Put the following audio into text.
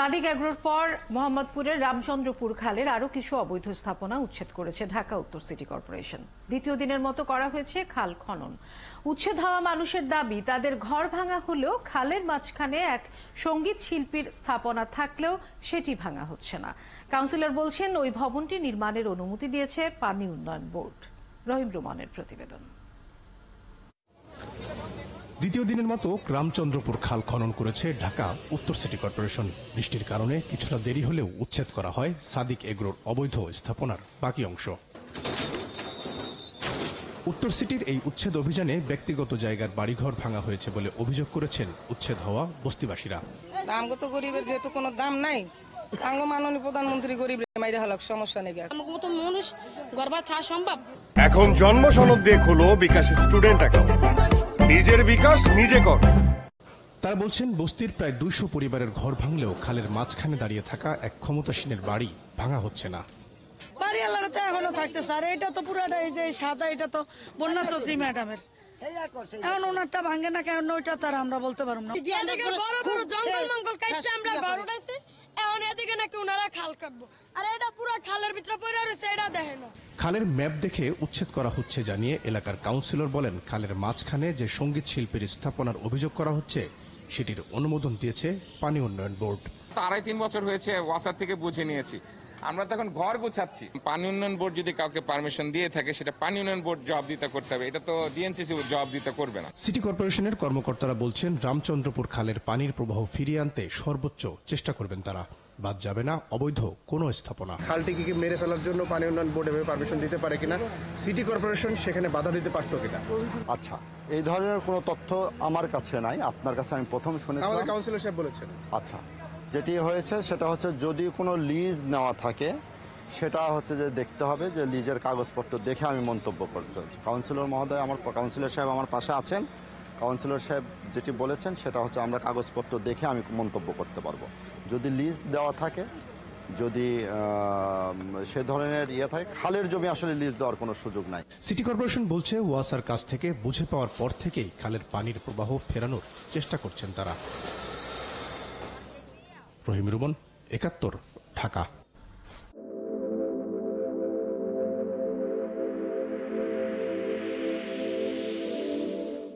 সাদিক এগ্রোর পর মোহাম্মদপুরের রামচন্দ্রপুর খালের আরও কিছু অবৈধ স্থাপনা উচ্ছেদ করেছে ঢাকা উত্তর সিটি কর্পোরেশন। দ্বিতীয় দিনের মতো করা হয়েছে খাল খনন। উচ্ছেদ হওয়া মানুষের দাবি, তাদের ঘর ভাঙা হলেও খালের মাঝখানে এক সঙ্গীত শিল্পীর স্থাপনা থাকলেও সেটি ভাঙা হচ্ছে না। কাউন্সিলর বলছেন, ওই ভবনটি নির্মাণের অনুমতি দিয়েছে পানি উন্নয়ন বোর্ড। রহিম রুমানের প্রতিবেদন। দ্বিতীয় দিনের মতো রামচন্দ্রপুর খাল খনন করেছে ঢাকা উত্তর সিটি কর্পোরেশন। বৃষ্টির কারণে কিছুটা দেরি হলেও উচ্ছেদ করা হয় সাদিক এগ্রোর অবৈধ স্থাপনার বাকি অংশ। উত্তর সিটির এই উচ্ছেদ অভিযানে ব্যক্তিগত জায়গার বাড়িঘর ভাঙা হয়েছে বলে অভিযোগ করেছেন উচ্ছেদ হওয়া বস্তিবাসীরা। দামগত গরিবের যেহেতু কোনো দাম নাই, মাননীয় প্রধানমন্ত্রী গরিবের মাইরে হালাক সমস্যা নেই। মানুষ গর্বা থাকা সম্ভব। এখন জন্ম সনদ দিয়ে খোলো বিকাশ স্টুডেন্ট অ্যাকাউন্ট। নিজের বিকাশ নিজে কর। তারা বলছেন, বস্তির প্রায় 200 পরিবারের ঘর ভাঙলেও খালের মাঝখানে দাঁড়িয়ে থাকা এক ক্ষমতাসীনের বাড়ি ভাঙা হচ্ছে না। বাড়ি আল্লাহর তো এখনো থাকতে স্যার, এটা তো পুরাটা এই যে সাদা, এটা তো বন্যা চৌধুরী ম্যাডামের। এখন ওনারটা ভাঙে না কেন, ওইটা তার আমরা বলতে পারবো না। বড় বড় জঙ্গল মঙ্গল কাটতে আমরা ঘর উঠাইছি, এখন এদিকে নাকি ওনারা খাল কাটবো, আর এটা পুরো খালের ভিতরে পড়ে রয়েছে, এটা দেখেন না। খালের ম্যাপ দেখে উচ্ছেদ করা হচ্ছে জানিয়ে এলাকার কাউন্সিলর বলেন, খালের মাঝখানে যে সঙ্গীত শিল্পীর স্থাপনার অভিযোগ করা হচ্ছে সেটির অনুমোদন দিয়েছে পানি উন্নয়ন বোর্ড। 2.5-3 বছর হয়েছে ওয়াসার থেকে বুঝে নিয়েছি, আমরা তখন ঘর গুছাচ্ছি। পানি উন্নয়ন বোর্ড যদি কাউকে পারমিশন দিয়ে থাকে, সেটা পানি উন্নয়ন বোর্ড জবাবদিহিতা করতে হবে, এটা তো ডিএনসিসি জবাবদিহিতা করবে না। সিটি কর্পোরেশনের কর্মকর্তারা বলছেন, রামচন্দ্রপুর খালের পানির প্রবাহ ফিরিয়ে আনতে সর্বোচ্চ চেষ্টা করবেন তারা। বাদ যাবে না অবৈধ কোনো স্থাপনা। খালটিকে কি মেরে ফেলার জন্য পানি উন্নয়ন বোর্ড এভাবে পারমিশন দিতে পারে কিনা, সিটি কর্পোরেশন সেখানে বাধা দিতে পারতো কিনা? আচ্ছা, এই ধরনের কোনো তথ্য আমার কাছে নাই, আপনার কাছে আমি প্রথম শুনেছি। আমাদের কাউন্সিলর সাহেব বলেছেন। আচ্ছা, যেটি হয়েছে সেটা হচ্ছে, যদি কোনো লিজ নেওয়া থাকে সেটা হচ্ছে যে দেখতে হবে যে লিজের কাগজপত্র দেখে আমি মন্তব্য করছি। কাউন্সিলর মহোদয়, আমার কাউন্সিলর সাহেব আমার পাশে আছেন। কাউন্সিলর সাহেব যেটি বলেছেন সেটা হচ্ছে, আমরা কাগজপত্র দেখে আমি মন্তব্য করতে পারবো। যদি লিজ দেওয়া থাকে, যদি সে ধরনের থাকে, খালের জমি আসলে লিজ দেওয়ার কোনো সুযোগ নাই। সিটি কর্পোরেশন বলছে, ওয়াসার কাছ থেকে বুঝে পাওয়ার পর থেকেই খালের পানির প্রবাহ ফেরানোর চেষ্টা করছেন তারা। রহিম রুমন, 71, ঢাকা।